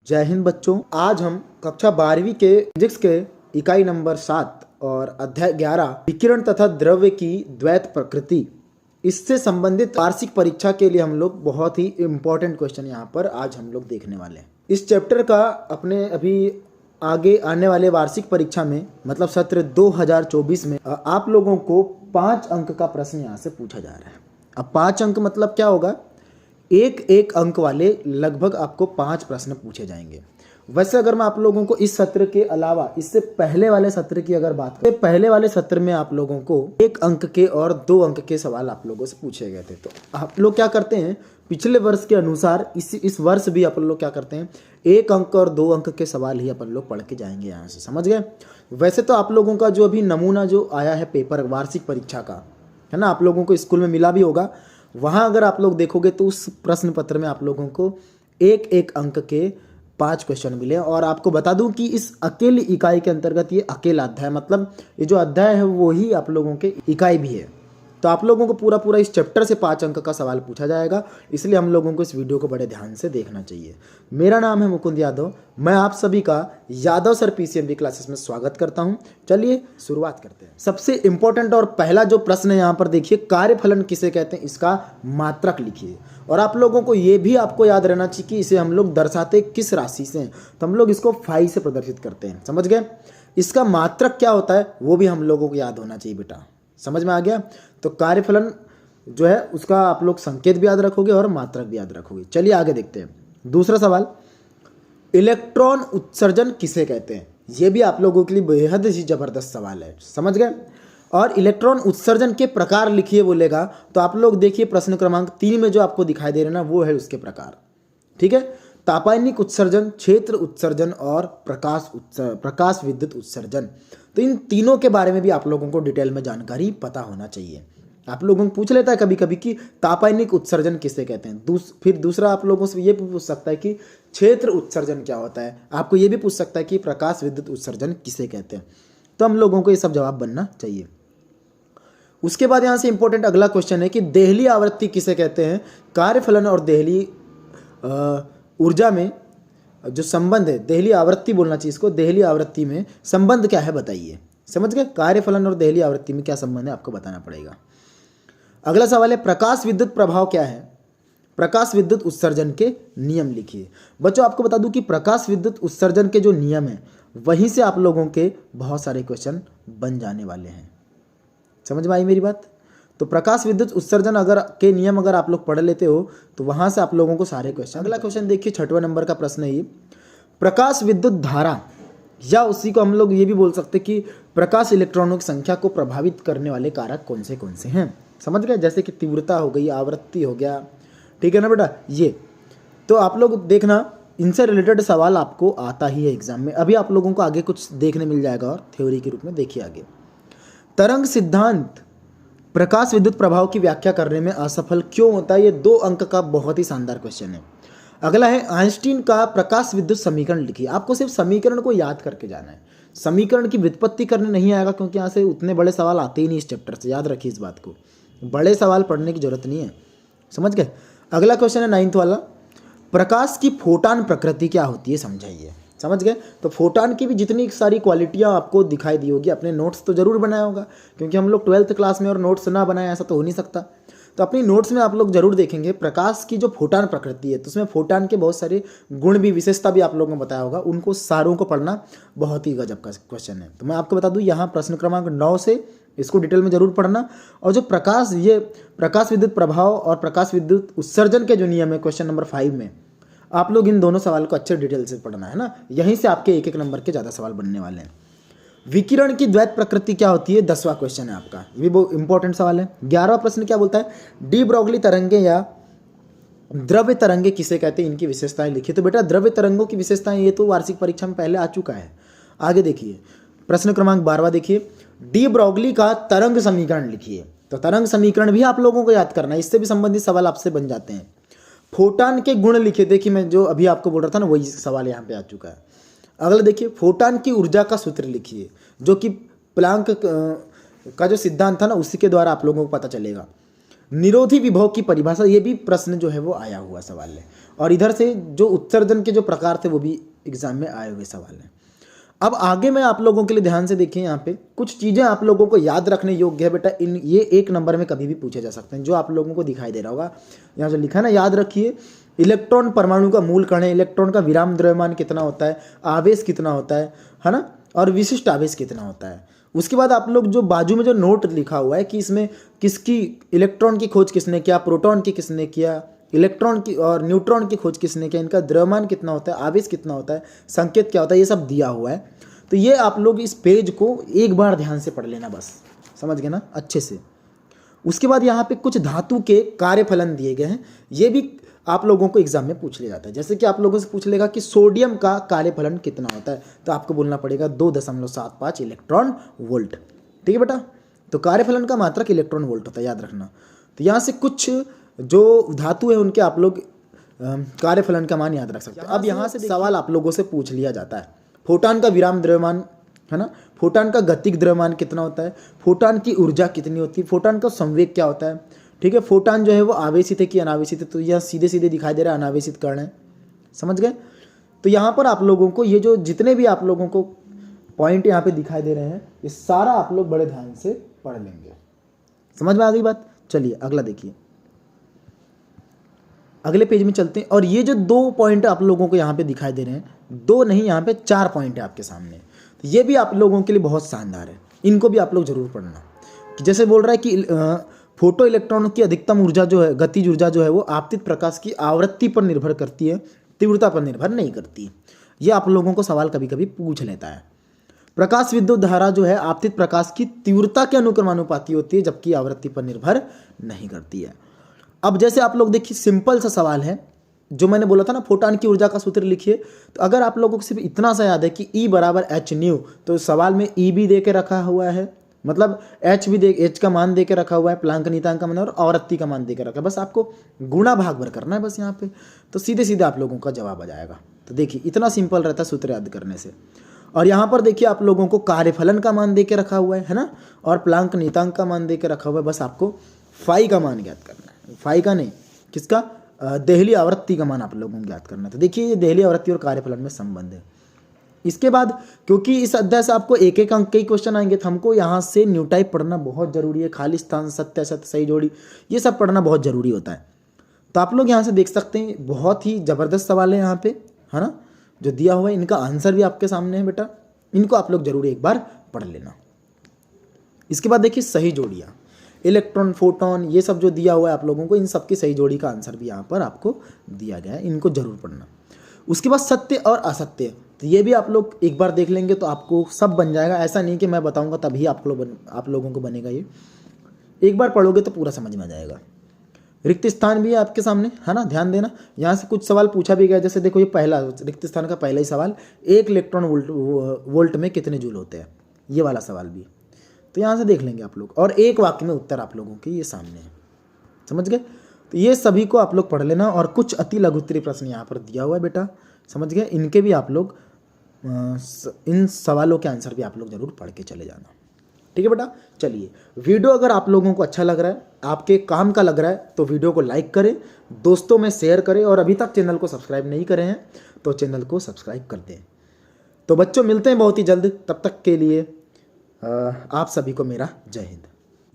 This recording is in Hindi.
जय हिंद बच्चों। आज हम कक्षा 12वीं के फिजिक्स के इकाई नंबर 7 और अध्याय 11 विकिरण तथा द्रव्य की द्वैत प्रकृति, इससे संबंधित वार्षिक परीक्षा के लिए हम लोग बहुत ही इम्पोर्टेंट क्वेश्चन यहाँ पर आज हम लोग देखने वाले हैं। इस चैप्टर का अपने अभी आगे आने वाले वार्षिक परीक्षा में मतलब सत्र 2024 में आप लोगों को 5 अंक का प्रश्न यहाँ से पूछा जा रहा है। अब 5 अंक मतलब क्या होगा, एक अंक वाले लगभग आपको 5 प्रश्न पूछे जाएंगे। वैसे अगर मैं आप लोगों को इस सत्र के अलावा इससे पहले वाले सत्र की अगर बात करें, पहले वाले सत्र में आप लोगों को 1 अंक के और 2 अंक के सवाल आप लोगों से पूछे गए थे। तो आप लोग क्या करते हैं, पिछले वर्ष के अनुसार इस वर्ष भी अपन लोग क्या करते हैं, 1 अंक और 2 अंक के सवाल ही अपन लोग पढ़ के जाएंगे यहाँ से, समझ गए। वैसे तो आप लोगों का जो अभी नमूना जो आया है पेपर वार्षिक परीक्षा का, है ना, आप लोगों को स्कूल में मिला भी होगा। वहाँ अगर आप लोग देखोगे तो उस प्रश्न पत्र में आप लोगों को 1 अंक के 5 क्वेश्चन मिले। और आपको बता दूं कि इस अकेली इकाई के अंतर्गत ये अकेला अध्याय, मतलब ये जो अध्याय है वो ही आप लोगों के इकाई भी है। तो आप लोगों को पूरा इस चैप्टर से 5 अंक का सवाल पूछा जाएगा, इसलिए हम लोगों को इस वीडियो को बड़े ध्यान से देखना चाहिए। मेरा नाम है मुकुंद यादव, मैं आप सभी का यादव सर पीसीएमबी क्लासेस में स्वागत करता हूं। चलिए शुरुआत करते हैं। सबसे इंपॉर्टेंट और पहला जो प्रश्न है यहाँ पर देखिए, कार्यफलन किसे कहते हैं, इसका मात्रक लिखिए। और आप लोगों को ये भी आपको याद रहना चाहिए कि इसे हम लोग दर्शाते किस राशि से हैं, तो हम लोग इसको फाई से प्रदर्शित करते हैं, समझ गए। इसका मात्रक क्या होता है वो भी हम लोगों को याद होना चाहिए बेटा, समझ में आ गया। तो कार्यफलन जो है उसका आप लोग संकेत भी याद रखोगे और मात्रक भी याद रखोगे। चलिए आगे देखते हैं। दूसरा सवाल, इलेक्ट्रॉन उत्सर्जन किसे कहते हैं, ये भी आप लोगों के लिए बेहद ही जबरदस्त सवाल है, समझ गए। और इलेक्ट्रॉन उत्सर्जन के प्रकार लिखिए बोलेगा, तो आप लोग देखिए प्रश्न क्रमांक 3 में जो आपको दिखाई दे रहे हैं ना, वो है उसके प्रकार, ठीक है। तापायनिक उत्सर्जन, क्षेत्र उत्सर्जन और प्रकाश विद्युत उत्सर्जन। तो इन तीनों के बारे में भी आप लोगों को डिटेल में जानकारी पता होना चाहिए। आप लोगों को पूछ लेता है कभी कभी कि तापायनिक उत्सर्जन किसे कहते हैं। फिर दूसरा आप लोगों से ये भी पूछ सकता है कि क्षेत्र उत्सर्जन क्या होता है। आपको ये भी पूछ सकता है कि प्रकाश विद्युत उत्सर्जन किसे कहते हैं। तो हम लोगों को ये सब जवाब बनना चाहिए। उसके बाद यहाँ से इंपॉर्टेंट अगला क्वेश्चन है कि देहली आवृत्ति किसे कहते हैं। कार्यफलन और देहली ऊर्जा में जो संबंध है, देहली आवृत्ति बोलना चाहिए इसको, देहली आवृत्ति में संबंध क्या है बताइए, समझ गए। कार्यफलन और देहली आवृत्ति में क्या संबंध है आपको बताना पड़ेगा। अगला सवाल है, प्रकाश विद्युत प्रभाव क्या है। प्रकाश विद्युत उत्सर्जन के नियम लिखिए। बच्चों आपको बता दूं कि प्रकाश विद्युत उत्सर्जन के जो नियम है वहीं से आप लोगों के बहुत सारे क्वेश्चन बन जाने वाले हैं, समझ में आई मेरी बात। तो प्रकाश विद्युत उत्सर्जन अगर के नियम अगर आप लोग पढ़ लेते हो तो वहां से आप लोगों को सारे क्वेश्चन। अगला क्वेश्चन देखिए, 6वां नंबर का प्रश्न है ये, प्रकाश विद्युत धारा, या उसी को हम लोग ये भी बोल सकते कि प्रकाश इलेक्ट्रॉनों की संख्या को प्रभावित करने वाले कारक कौन से हैं, समझ गए। जैसे कि तीव्रता हो गई, आवृत्ति हो गया, ठीक है ना बेटा। ये तो आप लोग देखना, इनसे रिलेटेड सवाल आपको आता ही है एग्जाम में। अभी आप लोगों को आगे कुछ देखने मिल जाएगा और थ्योरी के रूप में देखिए आगे। तरंग सिद्धांत प्रकाश विद्युत प्रभाव की व्याख्या करने में असफल क्यों होता है, ये 2 अंक का बहुत ही शानदार क्वेश्चन है। अगला है, आइंस्टीन का प्रकाश विद्युत समीकरण लिखिए। आपको सिर्फ समीकरण को याद करके जाना है, समीकरण की व्युत्पत्ति करने नहीं आएगा, क्योंकि यहाँ से उतने बड़े सवाल आते ही नहीं इस चैप्टर से, याद रखिए इस बात को। बड़े सवाल पढ़ने की जरूरत नहीं है, समझ गए। अगला क्वेश्चन है 9वां वाला, प्रकाश की फोटान प्रकृति क्या होती है समझाइए, समझ गए। तो फोटान की भी जितनी सारी क्वालिटियाँ आपको दिखाई दी होगी, अपने नोट्स तो जरूर बनाया होगा, क्योंकि हम लोग 12th क्लास में और नोट्स ना बनाए ऐसा तो हो नहीं सकता। तो अपनी नोट्स में आप लोग जरूर देखेंगे प्रकाश की जो फोटान प्रकृति है, तो उसमें फोटान के बहुत सारे गुण भी, विशेषता भी आप लोगों को बताया होगा, उनको सारों को पढ़ना बहुत ही गजब का क्वेश्चन है। तो मैं आपको बता दूं, यहाँ प्रश्न क्रमांक 9 से इसको डिटेल में जरूर पढ़ना। और जो ये प्रकाश विद्युत प्रभाव और प्रकाश विद्युत उत्सर्जन के जो नियम है क्वेश्चन नंबर 5 में, आप लोग इन दोनों सवाल को अच्छे डिटेल से पढ़ना है ना, यहीं से आपके 1 नंबर के ज़्यादा सवाल बनने वाले हैं। विकिरण की द्वैत प्रकृति क्या होती है, 10वां क्वेश्चन है आपका, ये भी बहुत इंपॉर्टेंट सवाल है। 11वां प्रश्न क्या बोलता है, डी ब्रॉगली तरंगे या द्रव्य तरंगे किसे कहते हैं, इनकी विशेषताएं लिखिए। तो बेटा द्रव्य तरंगों की विशेषताएं ये तो वार्षिक परीक्षा में पहले आ चुका है। आगे देखिए प्रश्न क्रमांक 12वां देखिए, डी ब्रॉगली का तरंग समीकरण लिखिए। तो तरंग समीकरण भी आप लोगों को याद करना है, इससे भी संबंधित सवाल आपसे बन जाते हैं। फोटान के गुण लिखिए। देखिए मैं जो अभी आपको बोल रहा था ना, वही सवाल यहाँ पे आ चुका है। अगला देखिए, फोटान की ऊर्जा का सूत्र लिखिए, जो कि प्लांक का जो सिद्धांत था ना उसी के द्वारा आप लोगों को पता चलेगा। निरोधी विभव की परिभाषा, ये भी प्रश्न जो है वो आया हुआ सवाल है। और इधर से जो उत्सर्जन के जो प्रकार थे वो भी एग्जाम में आए हुए सवाल हैं। अब आगे मैं आप लोगों के लिए ध्यान से देखिए, यहाँ पे कुछ चीज़ें आप लोगों को याद रखने योग्य है बेटा। ये 1 नंबर में कभी भी पूछे जा सकते हैं। जो आप लोगों को दिखाई दे रहा होगा यहाँ से लिखा है ना, याद रखिए। इलेक्ट्रॉन परमाणु का मूल कण है, इलेक्ट्रॉन का विराम द्रव्यमान कितना होता है, आवेश कितना होता है ना, और विशिष्ट आवेश कितना होता है। उसके बाद आप लोग जो बाजू में जो नोट लिखा हुआ है कि इसमें किसकी इलेक्ट्रॉन की खोज किसने किया, प्रोटॉन की किसने किया, इलेक्ट्रॉन की और न्यूट्रॉन की खोज किसने किया, इनका द्रव्यमान कितना होता है, आवेश कितना होता है, संकेत क्या होता है, ये सब दिया हुआ है। तो ये आप लोग इस पेज को एक बार ध्यान से पढ़ लेना, बस समझ गए ना अच्छे से। उसके बाद यहाँ पे कुछ धातु के कार्यफलन दिए गए हैं, ये भी आप लोगों को एग्जाम में पूछ लिया जाता है। जैसे कि आप लोगों से पूछ लेगा कि सोडियम का कार्यफलन कितना होता है, तो आपको बोलना पड़ेगा 2.75 इलेक्ट्रॉन वोल्ट। ठीक है बेटा, तो कार्यफलन का मात्रक इलेक्ट्रॉन वोल्ट होता है, याद रखना। तो यहाँ से कुछ जो धातु है उनके आप लोग कार्यफलन का मान याद रख सकते हैं। अब यहाँ से सवाल आप लोगों से पूछ लिया जाता है, फोटान का विराम द्रव्यमान है ना, फोटान का गतिक द्रव्यमान कितना होता है, फोटान की ऊर्जा कितनी होती है, फोटान का संवेग क्या होता है। ठीक है, फोटान जो है वो आवेशित है कि अनावेशित है, तो यह सीधे सीधे दिखाई दे रहा है अनावेशित कण है, समझ गए। तो यहाँ पर आप लोगों को ये जो जितने भी आप लोगों को पॉइंट यहाँ पे दिखाई दे रहे हैं, ये सारा आप लोग बड़े ध्यान से पढ़ लेंगे। समझ में आ गई बात। चलिए अगला देखिए, अगले पेज में चलते हैं। और ये जो 2 पॉइंट आप लोगों को यहाँ पे दिखाई दे रहे हैं, 2 नहीं यहाँ पे 4 पॉइंट है आपके सामने, तो ये भी आप लोगों के लिए बहुत शानदार है, इनको भी आप लोग जरूर पढ़ना। जैसे बोल रहा है कि फोटो इलेक्ट्रॉन की अधिकतम ऊर्जा जो है, गतिज ऊर्जा जो है वो आपतित प्रकाश की आवृत्ति पर निर्भर करती है, तीव्रता पर निर्भर नहीं करती। ये आप लोगों को सवाल कभी कभी पूछ लेता है। प्रकाश विद्युत धारा जो है आपतित प्रकाश की तीव्रता के अनुक्रमानुपाती होती है, जबकि आवृत्ति पर निर्भर नहीं करती है। अब जैसे आप लोग देखिए, सिंपल सा सवाल है, जो मैंने बोला था ना, फोटान की ऊर्जा का सूत्र लिखिए। तो अगर आप लोगों को सिर्फ इतना सा याद है कि E बराबर h न्यू, तो सवाल में E भी दे के रखा हुआ है, मतलब H का मान दे के रखा हुआ है, प्लांक नीयतांक का मान और आवृत्ति का मान दे के रखा है। बस आपको गुणा भाग भर करना है बस यहाँ पे, तो सीधे सीधे आप लोगों का जवाब आ जाएगा। तो देखिए इतना सिंपल रहता है सूत्र याद करने से। और यहाँ पर देखिए आप लोगों को कार्यफलन का मान दे के रखा हुआ है ना, और प्लांक नीयतांक का मान दे के रखा हुआ है। बस आपको फाई का मान ज्ञात करना है, फाई का नहीं, किसका, देहली आवृत्ति का मान आप लोगों को ज्ञात करना था। देखिए ये देहली आवृत्ति और कार्यफलन में संबंध है। इसके बाद क्योंकि इस अध्याय से आपको एक एक अंक के क्वेश्चन आएंगे, तो हमको यहाँ से न्यू टाइप पढ़ना बहुत जरूरी है, खाली स्थान, सत्य असत्य, सही जोड़ी, ये सब पढ़ना बहुत जरूरी होता है। तो आप लोग यहाँ से देख सकते हैं, बहुत ही जबरदस्त सवाल है यहाँ पे, है ना, जो दिया हुआ है। इनका आंसर भी आपके सामने है बेटा, इनको आप लोग जरूर एक बार पढ़ लेना। इसके बाद देखिए सही जोड़ियाँ, इलेक्ट्रॉन, फोटोन, ये सब जो दिया हुआ है आप लोगों को, इन सब की सही जोड़ी का आंसर भी यहाँ पर आपको दिया गया है, इनको जरूर पढ़ना। उसके बाद सत्य और असत्य, तो ये भी आप लोग एक बार देख लेंगे तो आपको सब बन जाएगा। ऐसा नहीं कि मैं बताऊंगा तभी आप लोगों को बनेगा, ये एक बार पढ़ोगे तो पूरा समझ में आ जाएगा। रिक्त स्थान भी है आपके सामने, है ना, ध्यान देना। यहाँ से कुछ सवाल पूछा भी गया, जैसे देखो ये पहला रिक्त स्थान का पहला ही सवाल, 1 इलेक्ट्रॉन वोल्ट में कितने जूल होते हैं, ये वाला सवाल भी, तो यहाँ से देख लेंगे आप लोग। और एक वाक्य में उत्तर आप लोगों के ये सामने है, समझ गए। तो ये सभी को आप लोग पढ़ लेना। और कुछ अति लघुत्तरीय प्रश्न यहाँ पर दिया हुआ है बेटा, समझ गए, इनके भी आप लोग इन सवालों के आंसर भी आप लोग जरूर पढ़ के चले जाना। ठीक है बेटा। चलिए, वीडियो अगर आप लोगों को अच्छा लग रहा है, आपके काम का लग रहा है, तो वीडियो को लाइक करें, दोस्तों में शेयर करें, और अभी तक चैनल को सब्सक्राइब नहीं करे हैं तो चैनल को सब्सक्राइब कर दें। तो बच्चों मिलते हैं बहुत ही जल्द, तब तक के लिए आप सभी को मेरा जय हिंद।